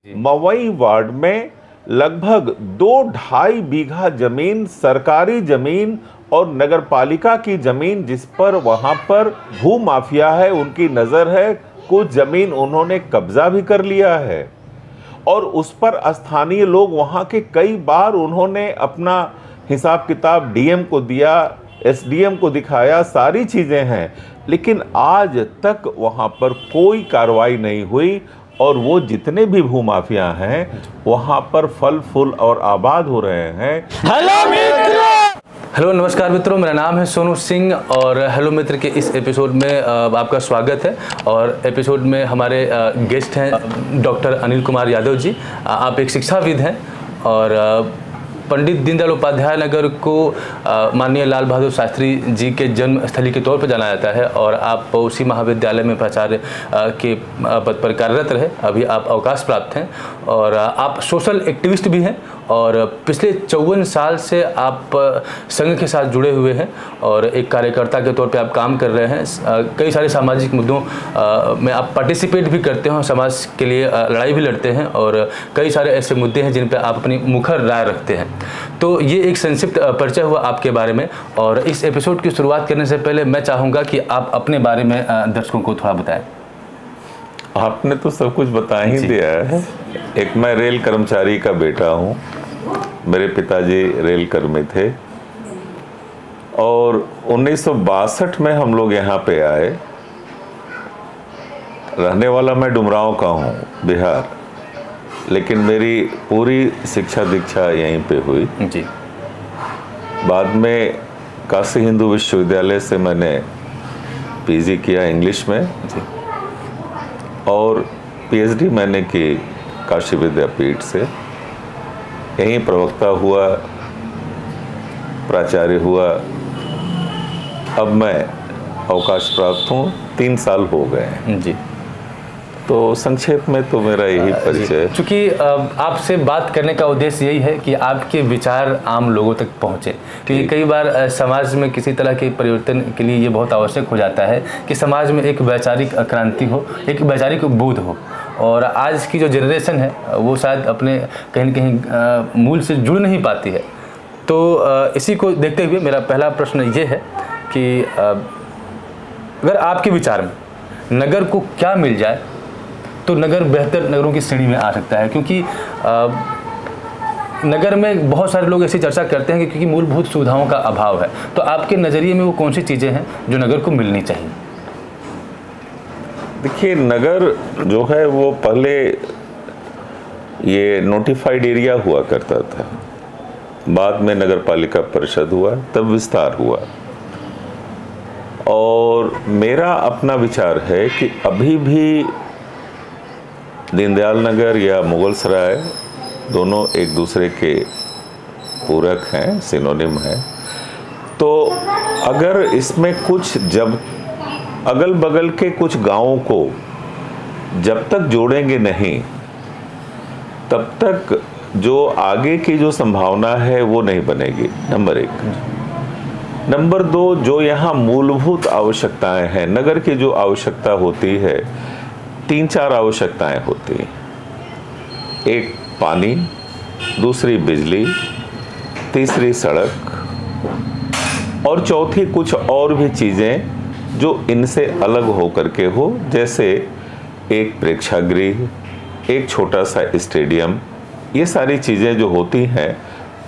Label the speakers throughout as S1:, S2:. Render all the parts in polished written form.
S1: Mawai ward में लगभग 2-2.5 बीघा जमीन, सरकारी जमीन और नगरपालिका की जमीन, जिस पर वहां पर भू माफिया है, उनकी नजर है। कुछ जमीन उन्होंने कब्जा भी कर लिया है और उस पर स्थानीय लोग वहां के कई बार उन्होंने अपना हिसाब किताब डीएम को दिया, एसडीएम को दिखाया, सारी चीजें हैं, लेकिन आज तक वहां पर कोई कार्रवाई नहीं हुई और वो जितने भी भूमाफिया हैं वहां पर फल फूल और आबाद हो रहे हैं।
S2: हेलो मित्रों, हेलो नमस्कार मित्रों, मेरा नाम है सोनू सिंह और हेलो मित्र के इस एपिसोड में आपका स्वागत है। और एपिसोड में हमारे गेस्ट हैं डॉक्टर अनिल कुमार यादव जी। आप एक शिक्षाविद हैं और पंडित दीनदयाल उपाध्याय नगर को माननीय लाल बहादुर शास्त्री जी के जन्म स्थली के तौर पर जाना जाता है और आप उसी महाविद्यालय में प्राचार्य के पद पर कार्यरत रहे। अभी आप अवकाश प्राप्त हैं और आप सोशल एक्टिविस्ट भी हैं और पिछले 54 साल से आप संघ के साथ जुड़े हुए हैं और एक कार्यकर्ता के तौर पे आप काम कर रहे हैं। कई सारे सामाजिक मुद्दों में आप पार्टिसिपेट भी करते हैं, समाज के लिए लड़ाई भी लड़ते हैं और कई सारे ऐसे मुद्दे हैं जिन पे आप अपनी मुखर राय रखते हैं। तो ये एक संक्षिप्त परिचय हुआ आपके बारे में और इस एपिसोड की शुरुआत करने से पहले मैं चाहूँगा कि आप अपने बारे में दर्शकों को थोड़ा बताएं।
S1: आपने तो सब कुछ बता ही दिया है। एक मैं रेल कर्मचारी का बेटा हूँ, मेरे पिताजी रेल कर्मी थे और 1962 में हम लोग यहाँ पे आए। रहने वाला मैं डुमरांव का हूँ, बिहार, लेकिन मेरी पूरी शिक्षा दीक्षा यहीं पे हुई
S2: जी।
S1: बाद में काशी हिंदू विश्वविद्यालय से मैंने पीजी किया इंग्लिश में
S2: जी।
S1: और पीएचडी मैंने की काशी विद्यापीठ से। यहीं प्रवक्ता हुआ, प्राचार्य हुआ। अब मैं अवकाश प्राप्त हूँ, 3 साल हो गए हैं
S2: जी।
S1: तो संक्षेप में तो मेरा यही परिचय है।
S2: चूँकि आपसे बात करने का उद्देश्य यही है कि आपके विचार आम लोगों तक पहुँचे, क्योंकि कई बार समाज में किसी तरह के परिवर्तन के लिए ये बहुत आवश्यक हो जाता है कि समाज में एक वैचारिक क्रांति हो, एक वैचारिक बोध हो। और आज की जो जनरेशन है वो शायद अपने कहीं न कहीं मूल से जुड़ नहीं पाती है। तो इसी को देखते हुए मेरा पहला प्रश्न ये है कि अगर आपके विचार में नगर को क्या मिल जाए तो नगर बेहतर नगरों की श्रेणी में आ सकता है, क्योंकि नगर में बहुत सारे लोग ऐसी चर्चा करते हैं कि क्योंकि मूलभूत सुविधाओं का अभाव है। तो आपके नज़रिए में वो कौन सी चीज़ें हैं जो नगर को मिलनी चाहिए?
S1: देखिए, नगर जो है वो पहले ये नोटिफाइड एरिया हुआ करता था, बाद में नगर पालिका परिषद हुआ, तब विस्तार हुआ। और मेरा अपना विचार है कि अभी भी दीनदयाल नगर या मुगल सराय दोनों एक दूसरे के पूरक हैं, सिनोनिम हैं। तो अगर इसमें कुछ, जब अगल बगल के कुछ गांवों को जब तक जोड़ेंगे नहीं, तब तक जो आगे की जो संभावना है वो नहीं बनेगी, नंबर 1। नंबर 2, जो यहाँ मूलभूत आवश्यकताएं हैं, नगर की जो आवश्यकता होती है, 3-4 आवश्यकताएं होती हैं। एक पानी, दूसरी बिजली, तीसरी सड़क और चौथी कुछ और भी चीज़ें जो इनसे अलग हो करके हो, जैसे एक प्रेक्षागृह, एक छोटा सा स्टेडियम। ये सारी चीज़ें जो होती हैं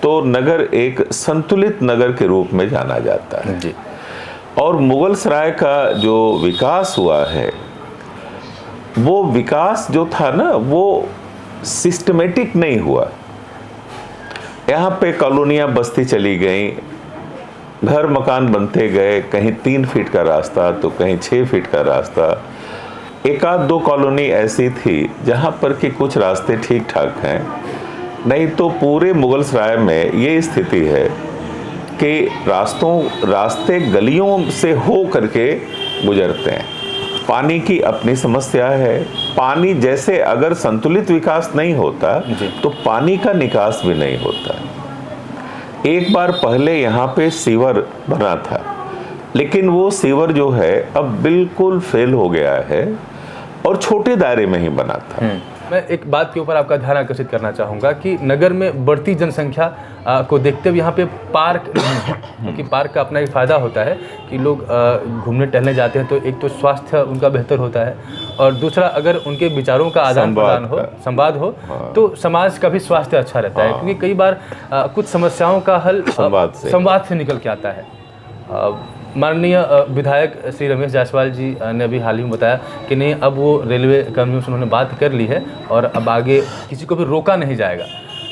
S1: तो नगर एक संतुलित नगर के रूप में जाना जाता है जी। और मुगल सराय का जो विकास हुआ है, वो विकास जो था ना, वो सिस्टमेटिक नहीं हुआ। यहाँ पे कॉलोनियाँ बस्ती चली गई, घर मकान बनते गए, कहीं 3 फीट का रास्ता तो कहीं 6 फीट का रास्ता। 1-2 कॉलोनी ऐसी थी जहाँ पर कि कुछ रास्ते ठीक ठाक हैं, नहीं तो पूरे मुगल सराय में ये स्थिति है कि रास्ते गलियों से हो करके गुजरते हैं। पानी की अपनी समस्या है। पानी जैसे अगर संतुलित विकास नहीं होता तो पानी का निकास भी नहीं होता। एक बार पहले यहाँ पे सीवर बना था, लेकिन वो सीवर जो है अब बिल्कुल फेल हो गया है और छोटे दायरे में ही बना था।
S2: मैं एक बात के ऊपर आपका ध्यान आकर्षित करना चाहूँगा कि नगर में बढ़ती जनसंख्या को देखते हुए यहाँ पे पार्क नहीं है, क्योंकि पार्क का अपना एक फ़ायदा होता है कि लोग घूमने टहलने जाते हैं तो एक तो स्वास्थ्य उनका बेहतर होता है, और दूसरा अगर उनके विचारों का आदान प्रदान हो, संवाद हो, तो समाज का भी स्वास्थ्य अच्छा रहता है, क्योंकि कई बार कुछ समस्याओं का हल संवाद से निकल के आता है। माननीय विधायक श्री रमेश जायसवाल जी ने अभी हाल ही में बताया कि नहीं, अब वो रेलवे कर्मियों से उन्होंने बात कर ली है और अब आगे किसी को भी रोका नहीं जाएगा।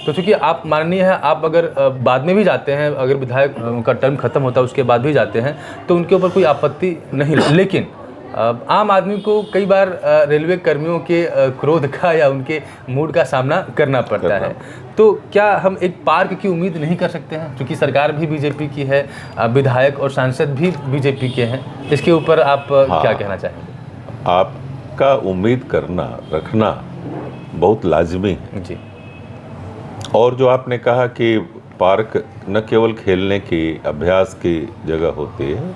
S2: तो चूँकि आप माननीय हैं, आप अगर बाद में भी जाते हैं, अगर विधायक उनका टर्म खत्म होता है उसके बाद भी जाते हैं तो उनके ऊपर कोई आपत्ति नहीं, लेकिन आम आदमी को कई बार रेलवे कर्मियों के क्रोध का या उनके मूड का सामना करना पड़ता है। तो क्या हम एक पार्क की उम्मीद नहीं कर सकते हैं, क्योंकि सरकार भी बीजेपी की है, विधायक और सांसद भी बीजेपी के हैं, इसके ऊपर आप क्या कहना चाहेंगे?
S1: आपका उम्मीद करना रखना बहुत लाजमी है
S2: जी।
S1: और जो आपने कहा कि पार्क न केवल खेलने की, अभ्यास की जगह होती है,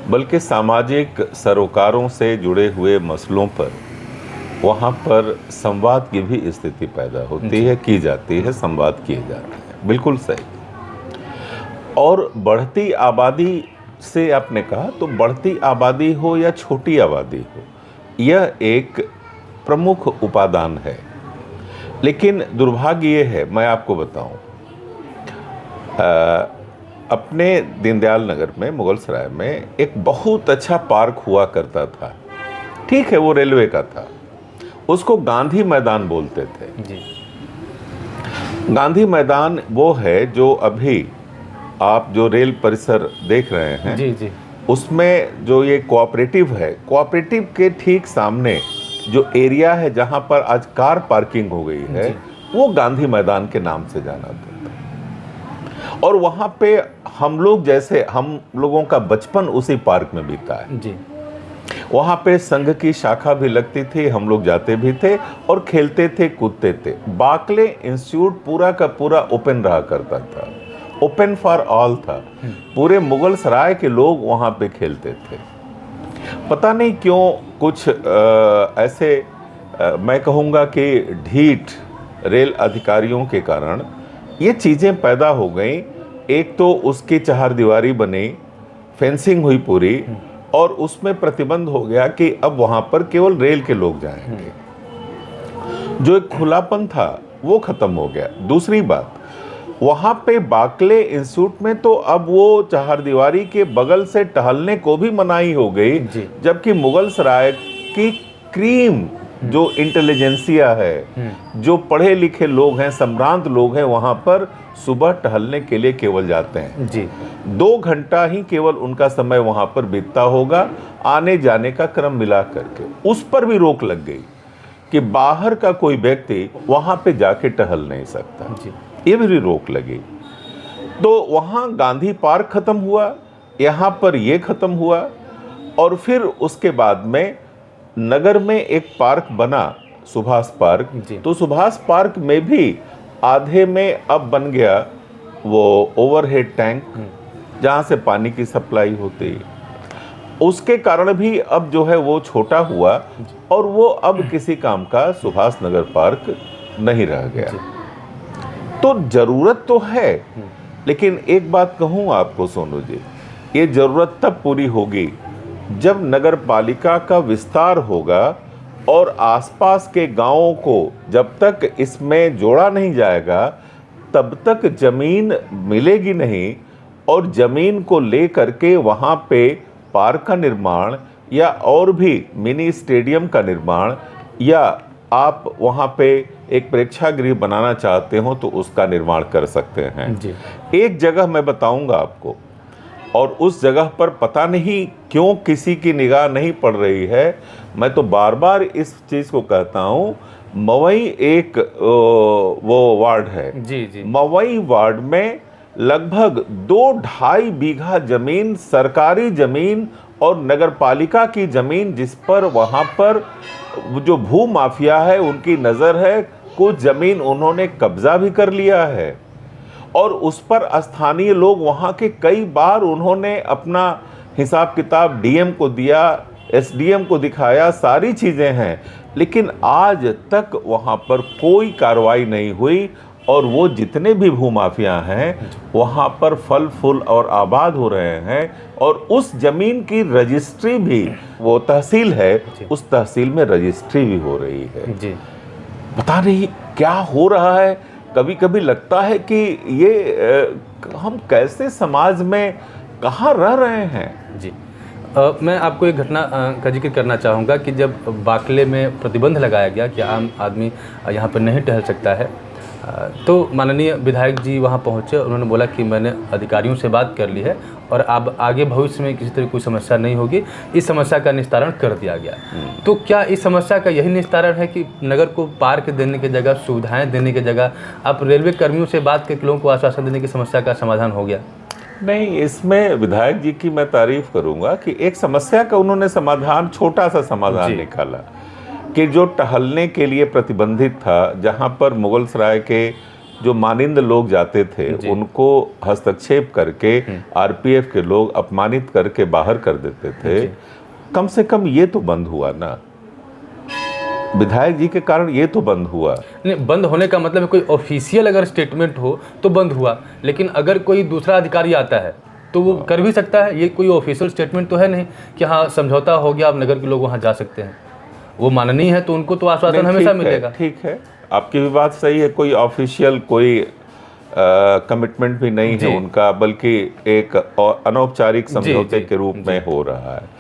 S1: बल्कि सामाजिक सरोकारों से जुड़े हुए मसलों पर वहाँ पर संवाद की भी स्थिति पैदा होती है, की जाती है, संवाद किए जाते हैं। बिल्कुल सही। और बढ़ती आबादी से आपने कहा, तो बढ़ती आबादी हो या छोटी आबादी हो, यह एक प्रमुख उपादान है। लेकिन दुर्भाग्य ये है, मैं आपको बताऊं, अपने दीनदयाल नगर में, मुगल सराय में एक बहुत अच्छा पार्क हुआ करता था। ठीक है, वो रेलवे का था, उसको गांधी मैदान बोलते थे
S2: जी।
S1: गांधी मैदान वो है जो अभी आप जो रेल परिसर देख रहे हैं
S2: जी जी,
S1: उसमें जो ये कोऑपरेटिव है, कोऑपरेटिव के ठीक सामने जो एरिया है जहां पर आज कार पार्किंग हो गई है, वो गांधी मैदान के नाम से जाना था। और वहां पे हम लोग, जैसे हम लोगों का बचपन उसी पार्क में बीता है
S2: जी।
S1: वहां पे संघ की शाखा भी लगती थी, हम लोग जाते भी थे और खेलते थे, कूदते थे। बाकले इंस्टीट्यूट पूरा का पूरा ओपन रहा करता था, ओपन फॉर ऑल था। पूरे मुगल सराय के लोग वहां पे खेलते थे। पता नहीं क्यों कुछ ऐसे मैं कहूँगा कि ढीठ रेल अधिकारियों के कारण ये चीज़ें पैदा हो गई। एक तो उसकी चहारदीवारी बनी, फेंसिंग हुई पूरी, और उसमें प्रतिबंध हो गया कि अब वहाँ पर केवल रेल के लोग जाएंगे। जो एक खुलापन था वो खत्म हो गया। दूसरी बात, वहाँ पे बाकले इंस्टीट्यूट में तो अब वो चहारदीवारी के बगल से टहलने को भी मनाही हो गई, जबकि मुगल सराय की क्रीम जो इंटेलिजेंसिया है, जो पढ़े लिखे लोग हैं, सम्भ्रांत लोग हैं, वहाँ पर सुबह टहलने के लिए केवल जाते हैं जी। 2 घंटा ही केवल उनका समय वहाँ पर बीतता होगा, आने जाने का क्रम मिला करके। उस पर भी रोक लग गई कि बाहर का कोई व्यक्ति वहाँ पे जाके टहल नहीं सकता जी। ये भी रोक लगी। तो वहाँ गांधी पार्क खत्म हुआ, यहाँ पर ये खत्म हुआ, और फिर उसके बाद में नगर में एक पार्क बना, सुभाष पार्क। तो सुभाष पार्क में भी आधे में अब बन गया वो ओवरहेड टैंक, जहाँ से पानी की सप्लाई होती। उसके कारण भी अब जो है वो छोटा हुआ और वो अब किसी काम का सुभाष नगर पार्क नहीं रह गया। तो जरूरत तो है, लेकिन एक बात कहूँ आपको सोनू जी, ये जरूरत तब पूरी होगी जब नगर पालिका का विस्तार होगा और आसपास के गांवों को जब तक इसमें जोड़ा नहीं जाएगा तब तक जमीन मिलेगी नहीं, और जमीन को ले करके वहाँ पे पार्क का निर्माण या और भी मिनी स्टेडियम का निर्माण, या आप वहाँ पे एक प्रेक्षागृह बनाना चाहते हो तो उसका निर्माण कर सकते हैं जी। एक जगह मैं बताऊंगा आपको, और उस जगह पर पता नहीं क्यों किसी की निगाह नहीं पड़ रही है। मैं तो बार बार इस चीज़ को कहता हूँ, मवई एक वो वार्ड है जी जी। मवई वार्ड में लगभग 2-2.5 बीघा जमीन, सरकारी जमीन और नगर पालिका की जमीन, जिस पर वहाँ पर जो भू माफिया है उनकी नज़र है, कुछ जमीन उन्होंने कब्जा भी कर लिया है, और उस पर स्थानीय लोग वहाँ के कई बार उन्होंने अपना हिसाब किताब डीएम को दिया, एसडीएम को दिखाया, सारी चीज़ें हैं, लेकिन आज तक वहाँ पर कोई कार्रवाई नहीं हुई और वो जितने भी भूमाफिया हैं वहाँ पर फल फूल और आबाद हो रहे हैं और उस जमीन की रजिस्ट्री भी, वो तहसील है, उस तहसील में रजिस्ट्री भी हो रही है
S2: जी।
S1: पता नहीं क्या हो रहा है। कभी कभी लगता है कि ये हम कैसे समाज में कहाँ रह रहे हैं।
S2: जी। मैं आपको एक घटना का जिक्र करना चाहूँगा कि जब बाकले में प्रतिबंध लगाया गया कि आम आदमी यहाँ पर नहीं टहल सकता है, तो माननीय विधायक जी वहाँ पहुँचे। उन्होंने बोला कि मैंने अधिकारियों से बात कर ली है और अब आगे भविष्य में किसी तरह कोई समस्या नहीं होगी, इस समस्या का निस्तारण कर दिया गया। तो क्या इस समस्या का यही निस्तारण है कि नगर को पार्क देने की जगह, सुविधाएं देने की जगह आप रेलवे कर्मियों से बात करके लोगों को आश्वासन देने की समस्या का समाधान हो गया?
S1: नहीं, इसमें विधायक जी की मैं तारीफ करूंगा कि एक समस्या का उन्होंने समाधान, छोटा सा समाधान निकाला कि जो टहलने के लिए प्रतिबंधित था, जहां पर मुगलसराय के जो मानिंद लोग जाते थे उनको हस्तक्षेप करके आरपीएफ के लोग अपमानित करके बाहर कर देते थे, कम से कम ये तो बंद हुआ ना। विधायक जी के कारण ये तो बंद हुआ।
S2: नहीं, बंद होने का मतलब है कोई ऑफिशियल अगर स्टेटमेंट हो तो बंद हुआ, लेकिन अगर कोई दूसरा अधिकारी आता है तो वो कर भी सकता है। ये कोई ऑफिशियल स्टेटमेंट तो है नहीं कि हाँ समझौता हो गया, अब नगर के लोग वहाँ जा सकते हैं। वो माननीय है तो उनको तो आश्वासन हमेशा मिलेगा।
S1: ठीक है, आपकी भी बात सही है। कोई ऑफिशियल कोई कमिटमेंट भी नहीं है उनका, बल्कि एक अनौपचारिक समझौते के रूप में हो रहा है।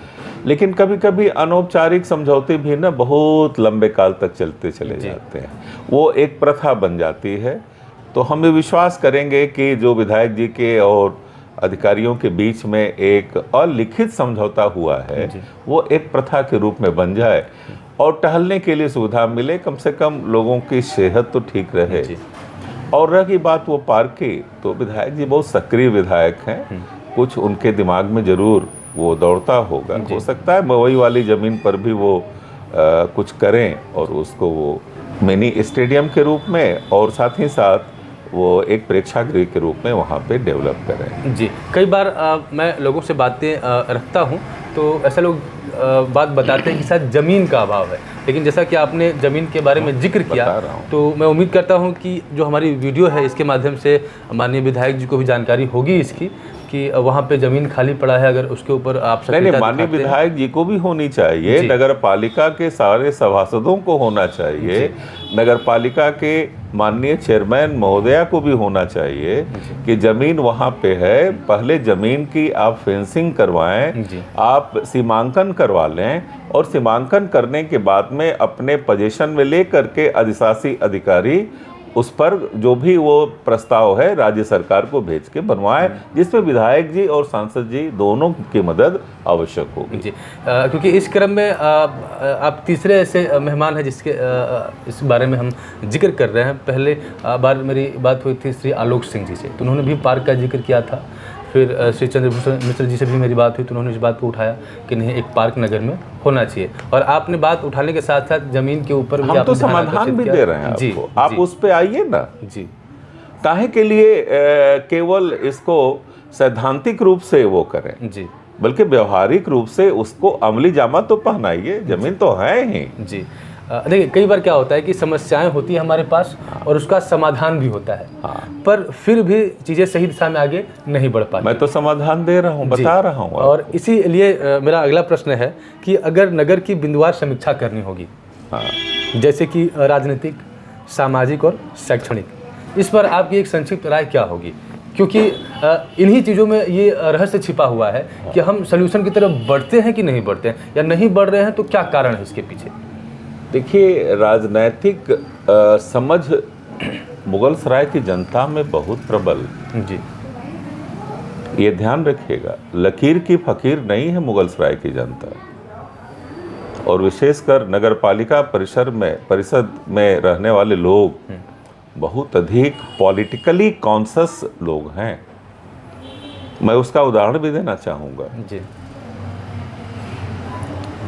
S1: लेकिन कभी कभी अनौपचारिक समझौते भी ना बहुत लंबे काल तक चलते चले जाते हैं, वो एक प्रथा बन जाती है। तो हम भी विश्वास करेंगे कि जो विधायक जी के और अधिकारियों के बीच में एक अलिखित समझौता हुआ है वो एक प्रथा के रूप में बन जाए और टहलने के लिए सुविधा मिले, कम से कम लोगों की सेहत तो ठीक रहे। और रही बात वो पार्क की, तो विधायक जी बहुत सक्रिय विधायक हैं, कुछ उनके दिमाग में जरूर वो दौड़ता होगा। हो सकता है मवई वाली ज़मीन पर भी वो कुछ करें और उसको वो मिनी स्टेडियम के रूप में और साथ ही साथ वो एक प्रेक्षागृह के रूप में वहाँ पे डेवलप करें।
S2: जी, कई बार मैं लोगों से बातें रखता हूँ तो ऐसे लोग बात बताते हैं कि शायद ज़मीन का अभाव है, लेकिन जैसा कि आपने ज़मीन के बारे में जिक्र किया तो मैं उम्मीद करता हूँ कि जो हमारी वीडियो है इसके माध्यम से माननीय विधायक जी को भी जानकारी होगी इसकी कि वहाँ पे ज़मीन खाली पड़ा है, अगर उसके ऊपर आप
S1: नहीं, माननीय विधायक जी को भी होनी चाहिए, नगर पालिका के सारे सभासदों को होना चाहिए, नगर पालिका के माननीय चेयरमैन महोदया को भी होना चाहिए कि ज़मीन वहाँ पे है, पहले ज़मीन की आप फेंसिंग करवाएं, आप सीमांकन करवा लें और सीमांकन करने के बाद में अपने पोजीशन में लेकर के अधिशासी अधिकारी उस पर जो भी वो प्रस्ताव है राज्य सरकार को भेज के बनवाएं, जिसमें विधायक जी और सांसद जी दोनों की मदद आवश्यक होगी।
S2: जी, क्योंकि इस क्रम में आप तीसरे ऐसे मेहमान हैं जिसके इस बारे में हम जिक्र कर रहे हैं। पहले बार मेरी बात हुई थी श्री आलोक सिंह जी से, तो उन्होंने भी पार्क का जिक्र किया था। फिर श्री चंद्रभूषण मिश्र जी से भी मेरी बात हुई तो उन्होंने इस बात को उठाया कि नहीं, एक पार्क नगर में होना चाहिए। और आपने बात उठाने के साथ साथ जमीन के ऊपर
S1: हम तो समाधान भी दे रहे हैं आपको, आप उस पे आइए ना।
S2: जी,
S1: काहे के लिए केवल इसको सैद्धांतिक रूप से वो करें,
S2: जी,
S1: बल्कि व्यवहारिक रूप से उसको अमली जामा तो पहनाइए। जमीन तो है ही।
S2: जी, देखिए कई बार क्या होता है कि समस्याएं होती है हमारे पास और उसका समाधान भी होता है, पर फिर भी चीज़ें सही दिशा में आगे नहीं बढ़ पाती।
S1: मैं तो समाधान दे रहा हूँ, बता रहा हूँ।
S2: और इसीलिए मेरा अगला प्रश्न है कि अगर नगर की बिंदुवार समीक्षा करनी होगी, जैसे कि राजनीतिक, सामाजिक और शैक्षणिक, इस पर आपकी एक संक्षिप्त राय क्या होगी? क्योंकि इन्हीं चीज़ों में ये रहस्य छिपा हुआ है कि हम सल्यूशन की तरफ बढ़ते हैं कि नहीं बढ़ते हैं, या नहीं बढ़ रहे हैं तो क्या कारण है इसके पीछे?
S1: देखिए, राजनैतिक समझ मुगलसराय की जनता में बहुत प्रबल।
S2: जी,
S1: ये ध्यान रखिएगा, लकीर की फकीर नहीं है मुगलसराय की जनता। और विशेषकर नगर पालिका परिषद में रहने वाले लोग बहुत अधिक पॉलिटिकली कॉन्शियस लोग हैं। मैं उसका उदाहरण भी देना चाहूँगा।
S2: जी,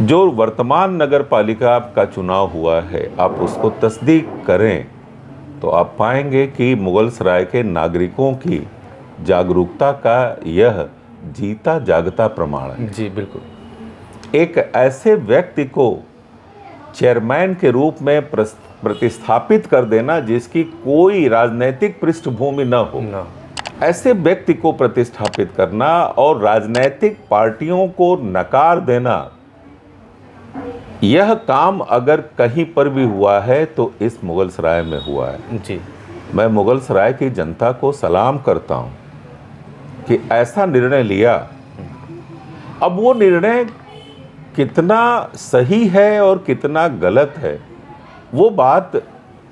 S1: जो वर्तमान नगर पालिका का चुनाव हुआ है, आप उसको तस्दीक करें तो आप पाएंगे कि मुगलसराय के नागरिकों की जागरूकता का यह जीता जागता प्रमाण है।
S2: जी, बिल्कुल।
S1: एक ऐसे व्यक्ति को चेयरमैन के रूप में प्रतिस्थापित कर देना जिसकी कोई राजनीतिक पृष्ठभूमि न हो,
S2: ना
S1: ऐसे व्यक्ति को प्रतिस्थापित करना और राजनीतिक पार्टियों को नकार देना, यह काम अगर कहीं पर भी हुआ है तो इस मुगलसराय में हुआ है।
S2: जी।
S1: मैं मुगलसराय की जनता को सलाम करता हूं कि ऐसा निर्णय लिया। अब वो निर्णय कितना सही है और कितना गलत है, वो बात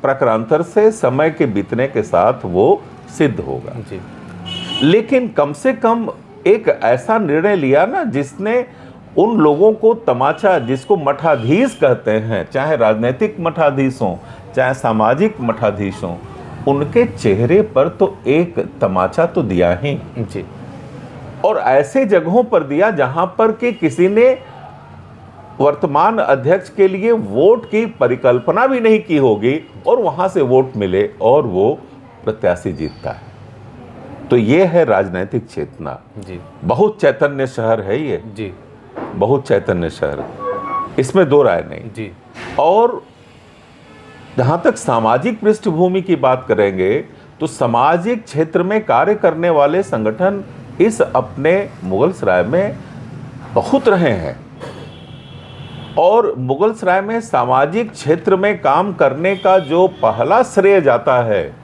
S1: प्रकारांतर से समय के बीतने के साथ वो सिद्ध होगा।
S2: जी।
S1: लेकिन कम से कम एक ऐसा निर्णय लिया ना जिसने उन लोगों को तमाचा, जिसको मठाधीश कहते हैं, चाहे राजनीतिक मठाधीश हों चाहे सामाजिक मठाधीश हों, उनके चेहरे पर तो एक तमाचा तो दिया ही।
S2: जी।
S1: और ऐसे जगहों पर दिया जहां पर कि किसी ने वर्तमान अध्यक्ष के लिए वोट की परिकल्पना भी नहीं की होगी और वहां से वोट मिले और वो प्रत्याशी जीतता है। तो ये है राजनीतिक चेतना।
S2: जी।
S1: बहुत चैतन्य शहर है ये।
S2: जी।
S1: बहुत चैतन्य शहर, इसमें दो राय नहीं।
S2: जी।
S1: और जहां तक सामाजिक पृष्ठभूमि की बात करेंगे तो सामाजिक क्षेत्र में कार्य करने वाले संगठन इस अपने मुगलसराय में बहुत रहे हैं और मुगलसराय में सामाजिक क्षेत्र में काम करने का जो पहला श्रेय जाता है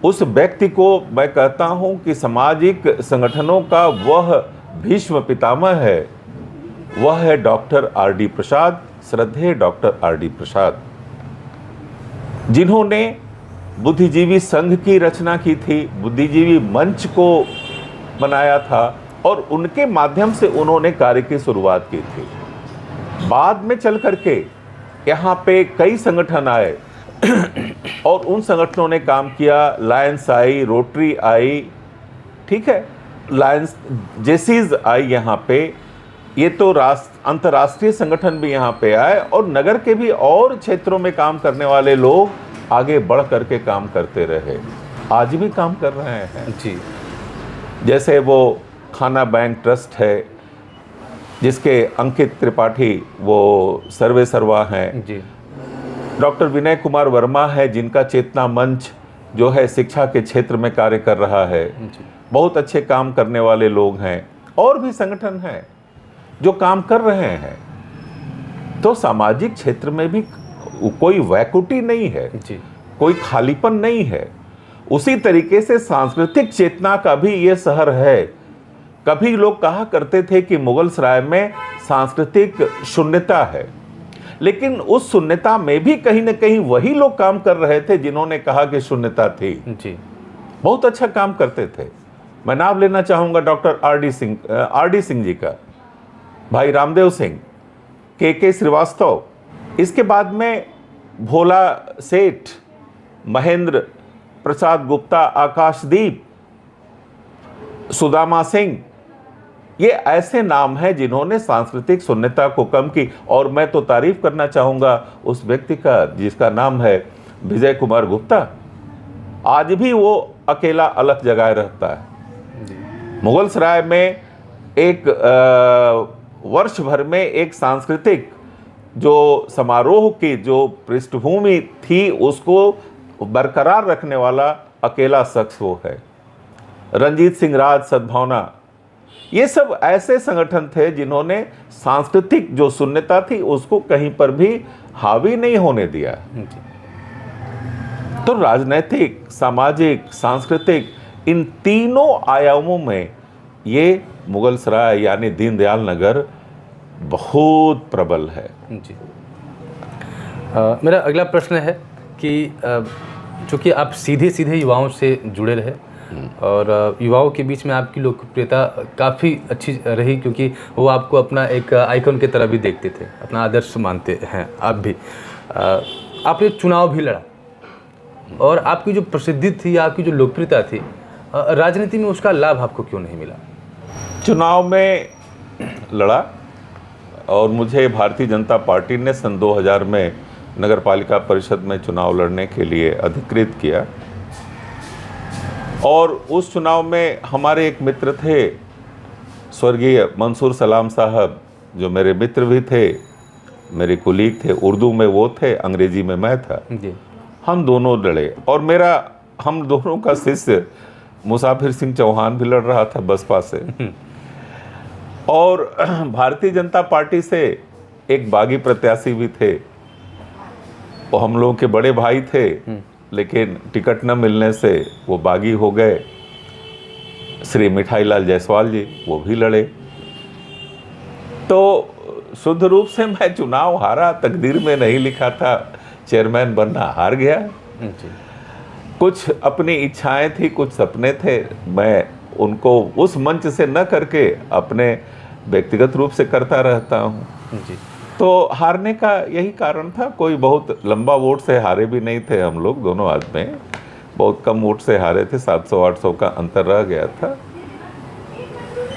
S1: उस व्यक्ति को मैं कहता हूं कि सामाजिक संगठनों का वह भीष्म पितामह है, वह है डॉक्टर आर.डी. प्रसाद, श्रद्धेय डॉक्टर आर.डी. प्रसाद, जिन्होंने बुद्धिजीवी संघ की रचना की थी, बुद्धिजीवी मंच को बनाया था और उनके माध्यम से उन्होंने कार्य की शुरुआत की थी। बाद में चल करके यहाँ पे कई संगठन आए और उन संगठनों ने काम किया। लायंस आई, रोटरी आई, ठीक है, लायंस जेसीज आई यहाँ पे। ये तो अंतर्राष्ट्रीय संगठन भी यहाँ पे आए और नगर के भी और क्षेत्रों में काम करने वाले लोग आगे बढ़ करके काम करते रहे, आज भी काम कर रहे हैं।
S2: जी।
S1: जैसे वो खाना बैंक ट्रस्ट है जिसके अंकित त्रिपाठी वो सर्वे सर्वा हैं।
S2: जी।
S1: डॉक्टर विनय कुमार वर्मा है जिनका चेतना मंच जो है शिक्षा के क्षेत्र में कार्य कर रहा है।
S2: जी।
S1: बहुत अच्छे काम करने वाले लोग हैं और भी संगठन हैं जो काम कर रहे हैं। तो सामाजिक क्षेत्र में भी कोई वैकुटी नहीं है।
S2: जी।
S1: कोई खालीपन नहीं है। उसी तरीके से सांस्कृतिक चेतना का भी ये शहर है। कभी लोग कहा करते थे कि मुगलसराय में सांस्कृतिक शून्यता है, लेकिन उस शून्यता में भी कहीं ना कहीं वही लोग काम कर रहे थे जिन्होंने कहा कि शून्यता थी।
S2: जी।
S1: बहुत अच्छा काम करते थे। मैं नाम लेना चाहूँगा डॉक्टर आर.डी. सिंह जी का, भाई रामदेव सिंह, के श्रीवास्तव, इसके बाद में भोला सेठ, महेंद्र प्रसाद गुप्ता, आकाशदीप, सुदामा सिंह, ये ऐसे नाम हैं जिन्होंने सांस्कृतिक शून्यता को कम की। और मैं तो तारीफ करना चाहूँगा उस व्यक्ति का जिसका नाम है विजय कुमार गुप्ता। आज भी वो अकेला अलग जगह रहता है। मुगलसराय में एक वर्ष भर में एक सांस्कृतिक जो समारोह की जो पृष्ठभूमि थी उसको बरकरार रखने वाला अकेला शख्स वो है। रंजीत सिंह राज, सद्भावना, ये सब ऐसे संगठन थे जिन्होंने सांस्कृतिक जो शून्यता थी उसको कहीं पर भी हावी नहीं होने दिया। तो राजनैतिक, सामाजिक, सांस्कृतिक, इन तीनों आयामों में ये मुगलसराय यानी दीनदयाल नगर बहुत प्रबल है।
S2: जी। मेरा अगला प्रश्न है कि चूँकि आप सीधे सीधे युवाओं से जुड़े रहे और युवाओं के बीच में आपकी लोकप्रियता काफ़ी अच्छी रही, क्योंकि वो आपको अपना एक आइकन की तरह भी देखते थे, अपना आदर्श मानते हैं आप भी। आपने चुनाव भी लड़ा और आपकी जो प्रसिद्धि थी, आपकी जो लोकप्रियता थी, राजनीति में उसका लाभ आपको क्यों नहीं मिला?
S1: चुनाव में लड़ा और मुझे भारतीय जनता पार्टी ने सन 2000 में नगर पालिका परिषद में चुनाव लड़ने के लिए अधिकृत किया और उस चुनाव में हमारे एक मित्र थे, स्वर्गीय मंसूर सलाम साहब, जो मेरे मित्र भी थे, मेरे कुलीग थे, उर्दू में वो थे, अंग्रेजी में मैं था।
S2: जी।
S1: हम दोनों लड़े और हम दोनों का शिष्य मुसाफिर सिंह चौहान भी लड़ रहा था बसपा से। और भारतीय जनता पार्टी से एक बागी प्रत्याशी भी थे, वो हम लोगों के बड़े भाई थे, लेकिन टिकट न मिलने से वो बागी हो गए। श्री मिठाई लाल जायसवाल जी, वो भी लड़े। तो शुद्ध रूप से मैं चुनाव हारा, तकदीर में नहीं लिखा था चेयरमैन बनना, हार गया।
S2: जी।
S1: कुछ अपनी इच्छाएं थी, कुछ सपने थे, मैं उनको उस मंच से न करके अपने व्यक्तिगत रूप से करता रहता हूँ।
S2: जी।
S1: तो हारने का यही कारण था। कोई बहुत लंबा वोट से हारे भी नहीं थे, हम लोग दोनों आदमी बहुत कम वोट से हारे थे, 700-800 का अंतर रह गया था।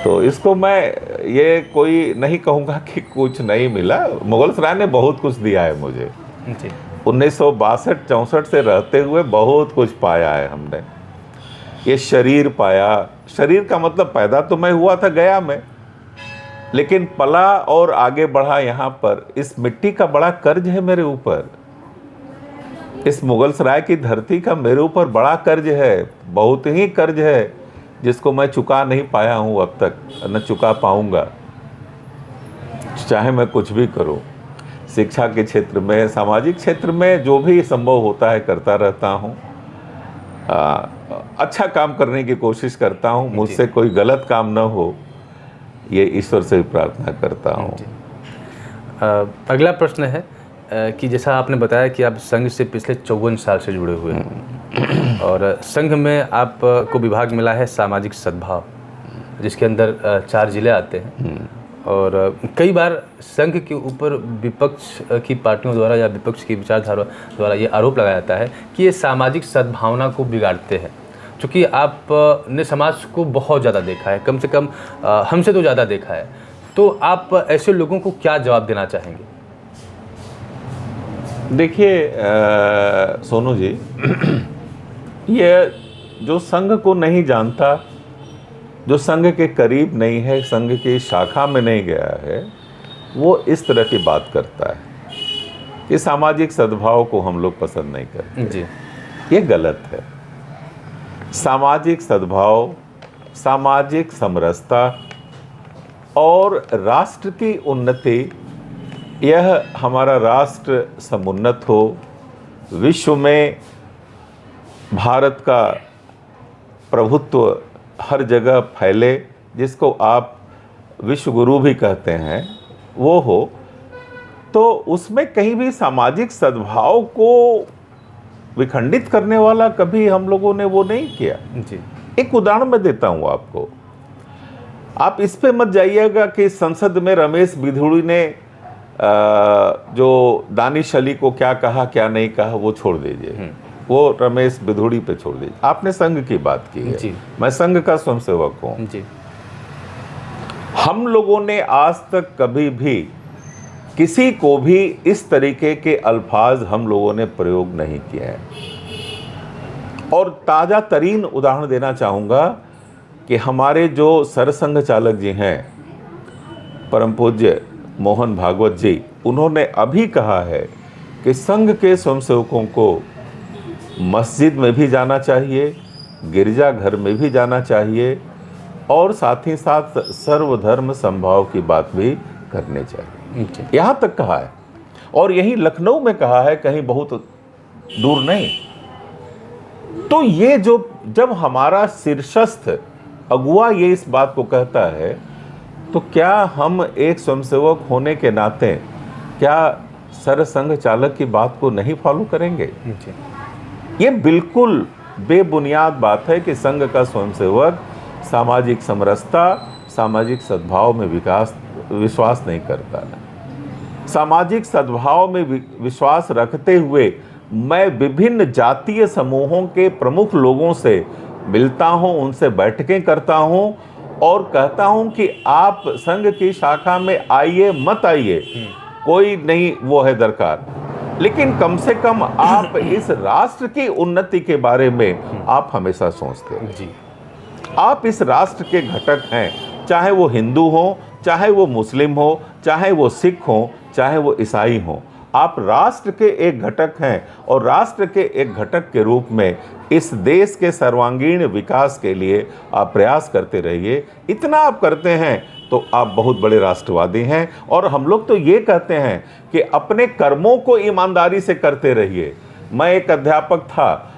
S1: तो इसको मैं ये कोई नहीं कहूँगा कि कुछ नहीं मिला। मुगल सराय ने बहुत कुछ दिया है मुझे।
S2: जी।
S1: 1962-64 से रहते हुए बहुत कुछ पाया है हमने। ये शरीर पाया। शरीर का मतलब पैदा तो मैं हुआ था गया में, लेकिन पला और आगे बढ़ा यहाँ पर। इस मिट्टी का बड़ा कर्ज है मेरे ऊपर, इस मुगल सराय की धरती का मेरे ऊपर बड़ा कर्ज है, बहुत ही कर्ज है, जिसको मैं चुका नहीं पाया हूँ अब तक, न चुका पाऊँगा, चाहे मैं कुछ भी करूँ। शिक्षा के क्षेत्र में, सामाजिक क्षेत्र में जो भी संभव होता है करता रहता हूँ। अच्छा काम करने की कोशिश करता हूँ, मुझसे कोई गलत काम न हो, ये ईश्वर से भी प्रार्थना करता हूँ।
S2: अगला प्रश्न है कि जैसा आपने बताया कि आप संघ से पिछले 54 साल से जुड़े हुए हैं और संघ में आपको विभाग मिला है सामाजिक सद्भाव, जिसके अंदर 4 जिले आते हैं। और कई बार संघ के ऊपर विपक्ष की पार्टियों द्वारा या विपक्ष की विचारधारा द्वारा ये आरोप लगाया जाता है कि ये सामाजिक सद्भावना को बिगाड़ते हैं। चूँकि आपने समाज को बहुत ज़्यादा देखा है, कम से कम हमसे तो ज़्यादा देखा है, तो आप ऐसे लोगों को क्या जवाब देना चाहेंगे?
S1: देखिए सोनू जी, ये जो संघ को नहीं जानता, जो संघ के करीब नहीं है, संघ की शाखा में नहीं गया है, वो इस तरह की बात करता है कि सामाजिक सद्भाव को हम लोग पसंद नहीं करते
S2: जी।
S1: ये गलत है। सामाजिक सद्भाव, सामाजिक समरसता और राष्ट्र की उन्नति, यह हमारा राष्ट्र समुन्नत हो, विश्व में भारत का प्रभुत्व हर जगह फैले, जिसको आप विश्व गुरु भी कहते हैं, वो हो, तो उसमें कहीं भी सामाजिक सद्भाव को विखंडित करने वाला कभी हम लोगों ने वो नहीं किया।
S2: जी।
S1: एक उदाहरण मैं देता हूँ आपको, आप इस पे मत जाइएगा कि संसद में रमेश बिधूड़ी ने जो दानिश अली को क्या कहा क्या नहीं कहा वो छोड़ दीजिए, वो रमेश बिधूड़ी पे छोड़ दीजिए। आपने संघ की बात की है
S2: जी।
S1: मैं संघ का स्वयंसेवक हूँ।
S2: जी।
S1: हम लोगों ने आज तक कभी भी किसी को भी इस तरीके के अल्फाज हम लोगों ने प्रयोग नहीं किए हैं। और ताज़ा तरीन उदाहरण देना चाहूँगा कि हमारे जो सरसंघ चालक जी हैं, परम पूज्य मोहन भागवत जी, उन्होंने अभी कहा है कि संघ के स्वयंसेवकों को मस्जिद में भी जाना चाहिए, गिरजाघर में भी जाना चाहिए और साथ ही साथ सर्वधर्म समभाव की बात भी करनी चाहिए। यहाँ तक कहा है और यही लखनऊ में कहा है, कहीं बहुत दूर नहीं। तो ये जो जब हमारा शीर्षस्थ अगुआ ये इस बात को कहता है, तो क्या हम एक स्वयंसेवक होने के नाते क्या सरसंघ चालक की बात को नहीं फॉलो करेंगे? ये बिल्कुल बेबुनियाद बात है कि संघ का स्वयंसेवक सामाजिक समरसता, सामाजिक सद्भाव में विश्वास नहीं करता है। सामाजिक सद्भाव में विश्वास रखते हुए मैं विभिन्न जातीय समूहों के प्रमुख लोगों से मिलता हूं, उनसे बैठकें करता हूं और कहता हूं कि आप संघ की शाखा में आइए मत आइए, कोई नहीं वो है दरकार, लेकिन कम से कम आप इस राष्ट्र की उन्नति के बारे में आप हमेशा सोचते हैं।
S2: जी।
S1: आप इस राष्ट्र के घटक हैं, चाहे वो हिंदू हो, चाहे वो मुस्लिम हो, चाहे वो सिख हो, चाहे वो ईसाई हों। आप राष्ट्र के एक घटक हैं और राष्ट्र के एक घटक के रूप में इस देश के सर्वांगीण विकास के लिए आप प्रयास करते रहिए। इतना आप करते हैं तो आप बहुत बड़े राष्ट्रवादी हैं। और हम लोग तो ये कहते हैं कि अपने कर्मों को ईमानदारी से करते रहिए। मैं एक अध्यापक था,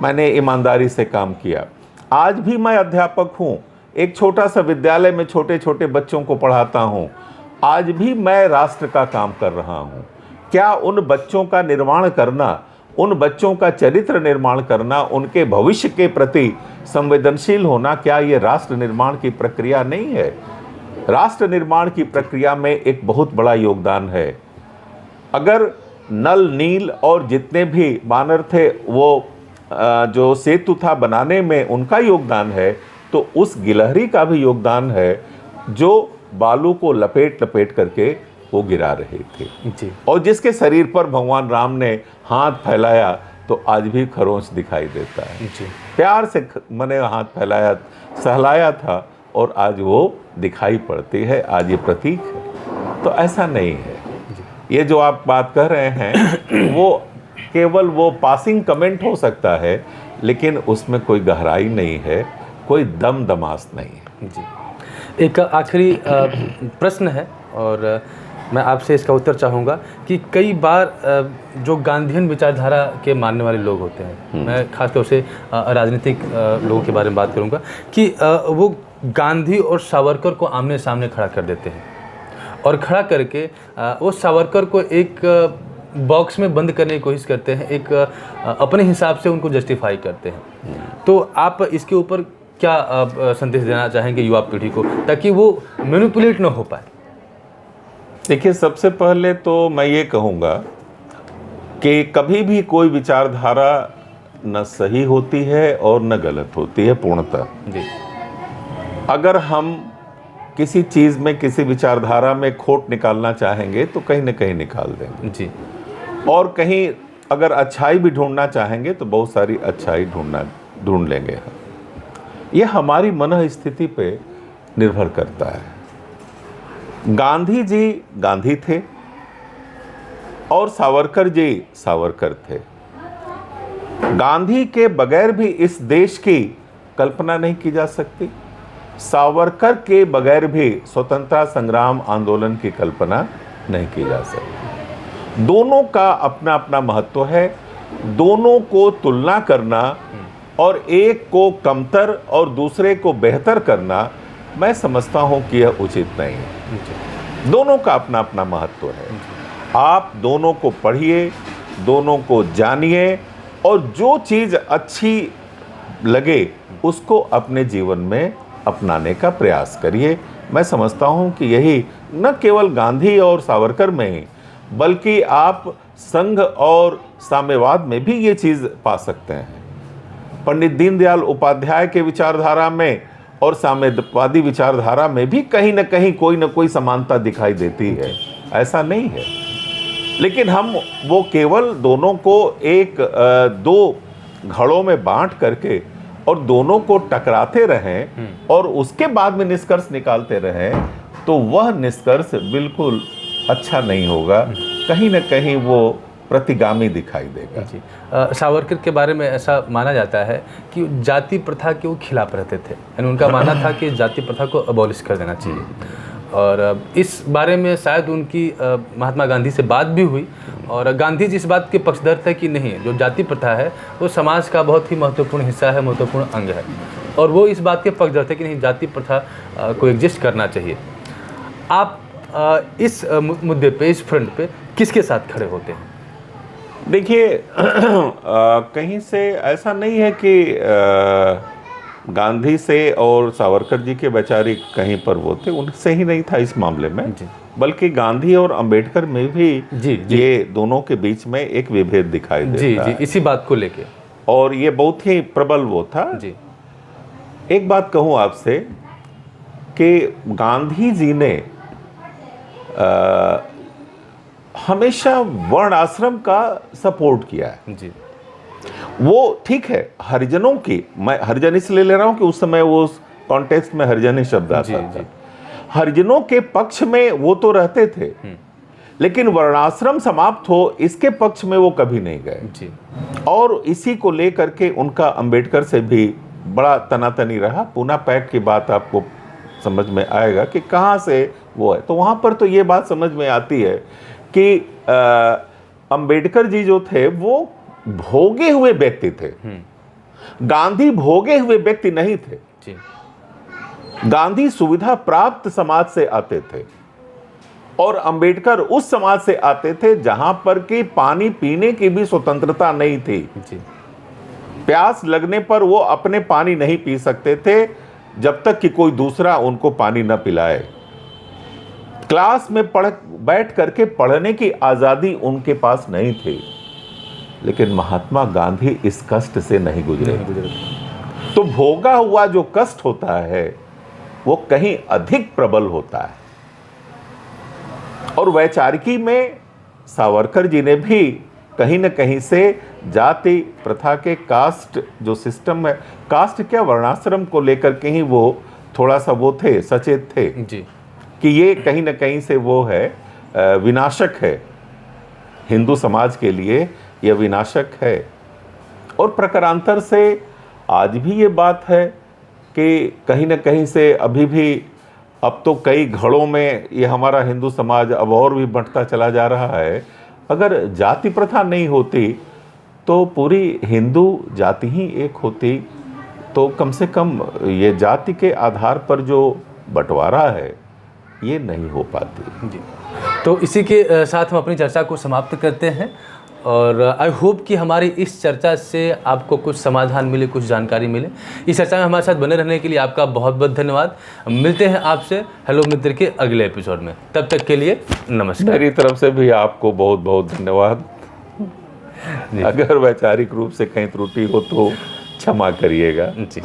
S1: मैंने ईमानदारी से काम किया। आज भी मैं अध्यापक हूँ, एक छोटा सा विद्यालय में छोटे छोटे बच्चों को पढ़ाता हूँ। आज भी मैं राष्ट्र का काम कर रहा हूँ। क्या उन बच्चों का निर्माण करना, उन बच्चों का चरित्र निर्माण करना, उनके भविष्य के प्रति संवेदनशील होना, क्या ये राष्ट्र निर्माण की प्रक्रिया नहीं है? राष्ट्र निर्माण की प्रक्रिया में एक बहुत बड़ा योगदान है। अगर नल, नील और जितने भी वानर थे वो जो सेतु था बनाने में उनका योगदान है, तो उस गिलहरी का भी योगदान है जो बालू को लपेट लपेट करके वो गिरा रहे थे
S2: जी।
S1: और जिसके शरीर पर भगवान राम ने हाथ फैलाया तो आज भी खरोंच दिखाई देता है
S2: जी।
S1: प्यार से मैंने हाथ फैलाया, सहलाया था और आज वो दिखाई पड़ती है, आज ये प्रतीक है। तो ऐसा नहीं है। ये जो आप बात कह रहे हैं वो केवल वो पासिंग कमेंट हो सकता है, लेकिन उसमें कोई गहराई नहीं है, कोई दम दमास नहीं है।
S2: जी। एक आखिरी प्रश्न है और मैं आपसे इसका उत्तर चाहूँगा कि कई बार जो गांधीयन विचारधारा के मानने वाले लोग होते हैं, मैं खासतौर से राजनीतिक लोगों के बारे में बात करूँगा, कि वो गांधी और सावरकर को आमने सामने खड़ा कर देते हैं और खड़ा करके वो सावरकर को एक बॉक्स में बंद करने की कोशिश करते हैं, एक अपने हिसाब से उनको जस्टिफाई करते हैं। तो आप इसके ऊपर क्या संदेश देना चाहेंगे युवा पीढ़ी को, ताकि वो मैनिपुलेट न हो पाए?
S1: देखिए, सबसे पहले तो मैं ये कहूँगा कि कभी भी कोई विचारधारा न सही होती है और न गलत होती है पूर्णतः।
S2: जी।
S1: अगर हम किसी चीज़ में, किसी विचारधारा में खोट निकालना चाहेंगे तो कहीं न कहीं निकाल देंगे
S2: जी।
S1: और कहीं अगर अच्छाई भी ढूंढना चाहेंगे तो बहुत सारी अच्छाई ढूंढ लेंगे हम। यह हमारी मन स्थिति पे निर्भर करता है। गांधी जी गांधी थे और सावरकर जी सावरकर थे। गांधी के बगैर भी इस देश की कल्पना नहीं की जा सकती। सावरकर के बगैर भी स्वतंत्रता संग्राम आंदोलन की कल्पना नहीं की जा सकती। दोनों का अपना अपना महत्व है। दोनों को तुलना करना और एक को कमतर और दूसरे को बेहतर करना, मैं समझता हूं कि यह उचित नहीं है। दोनों का अपना अपना महत्व है। आप दोनों को पढ़िए, दोनों को जानिए और जो चीज़ अच्छी लगे उसको अपने जीवन में अपनाने का प्रयास करिए। मैं समझता हूं कि यही न केवल गांधी और सावरकर में ही, बल्कि आप संघ और साम्यवाद में भी ये चीज़ पा सकते हैं। पंडित दीनदयाल उपाध्याय के विचारधारा में और साम्यवादी विचारधारा में भी कहीं न कहीं कोई न कोई समानता दिखाई देती है, ऐसा नहीं है। लेकिन हम वो केवल दोनों को एक दो घड़ों में बांट करके और दोनों को टकराते रहें और उसके बाद में निष्कर्ष निकालते रहें, तो वह निष्कर्ष बिल्कुल अच्छा नहीं होगा। कहीं न कहीं वो प्रतिगामी दिखाई देगा।
S2: जी। सावरकर के बारे में ऐसा माना जाता है कि जाति प्रथा के वो खिलाफ रहते थे, यानी उनका मानना था कि जाति प्रथा को अबॉलिश कर देना चाहिए। और इस बारे में शायद उनकी महात्मा गांधी से बात भी हुई और गांधी जी इस बात के पक्षधर थे कि नहीं, जो जाति प्रथा है वो समाज का बहुत ही महत्वपूर्ण हिस्सा है, महत्वपूर्ण अंग है, और वो इस बात के पक्षधर थे कि नहीं, जाति प्रथा को एग्जिस्ट करना चाहिए। आप इस मुद्दे पे, इस फ्रंट पे किसके साथ खड़े होते हैं?
S1: देखिए, कहीं से ऐसा नहीं है कि गांधी से और सावरकर जी के वैचारिक कहीं पर वो थे, उनसे ही नहीं था इस मामले में, बल्कि गांधी और अंबेडकर में भी
S2: जी।
S1: ये दोनों के बीच में एक विभेद दिखाई देता है।
S2: इसी बात को लेके,
S1: और ये बहुत ही प्रबल वो था।
S2: जी।
S1: एक बात कहूँ आपसे कि गांधी जी ने हमेशा वर्ण आश्रम का सपोर्ट किया है।
S2: जी।
S1: वो ठीक है, हरिजनों की, मैं हरिजन इसलिए ले रहा हूं कि उस समय वो कॉन्टेक्स्ट में हरिजन ही शब्द आता था। हरिजनों के पक्ष में वो तो रहते थे, लेकिन वर्णाश्रम समाप्त हो इसके पक्ष में वो कभी नहीं गए
S2: जी।
S1: और इसी को लेकर के उनका अंबेडकर से भी बड़ा तनातनी रहा। पूना पैक्ट की बात आपको समझ में आएगा कि कहाँ से वो है। तो वहाँ पर तो ये बात समझ में आती है कि अंबेडकर जी जो थे वो भोगे हुए व्यक्ति थे, गांधी भोगे हुए व्यक्ति नहीं थे
S2: जी।
S1: गांधी सुविधा प्राप्त समाज से आते थे और अंबेडकर उस समाज से आते थे जहां पर कि पानी पीने की भी स्वतंत्रता नहीं थी
S2: जी।
S1: प्यास लगने पर वो अपने पानी नहीं पी सकते थे जब तक कि कोई दूसरा उनको पानी न पिलाए। क्लास में बैठ करके पढ़ने की आजादी उनके पास नहीं थी। लेकिन महात्मा गांधी इस कष्ट से नहीं गुजरे। तो भोगा हुआ जो कष्ट होता है वो कहीं अधिक प्रबल होता है। और वैचारिकी में सावरकर जी ने भी कहीं न कहीं से जाति प्रथा के कास्ट जो सिस्टम है, कास्ट क्या वर्णाश्रम को लेकर के ही वो थोड़ा सा वो थे, सचेत थे
S2: जी।
S1: कि ये कहीं न कहीं से वो है विनाशक है, हिंदू समाज के लिए यह विनाशक है। और प्रकारांतर से आज भी ये बात है कि कहीं न कहीं से अभी भी अब तो कई घड़ों में ये हमारा हिंदू समाज अब और भी बढ़ता चला जा रहा है। अगर जाति प्रथा नहीं होती तो पूरी हिंदू जाति ही एक होती, तो कम से कम ये जाति के आधार पर जो बंटवारा है ये नहीं हो पाती
S2: जी। तो इसी के साथ हम अपनी चर्चा को समाप्त करते हैं और आई होप कि हमारी इस चर्चा से आपको कुछ समाधान मिले, कुछ जानकारी मिले। इस चर्चा में हमारे साथ बने रहने के लिए आपका बहुत बहुत धन्यवाद। मिलते हैं आपसे हेलो मित्र के अगले एपिसोड में, तब तक के लिए नमस्कार।
S1: मेरी तरफ से भी आपको बहुत बहुत धन्यवाद। अगर वैचारिक रूप से कहीं त्रुटि हो तो क्षमा करिएगा।
S2: जी।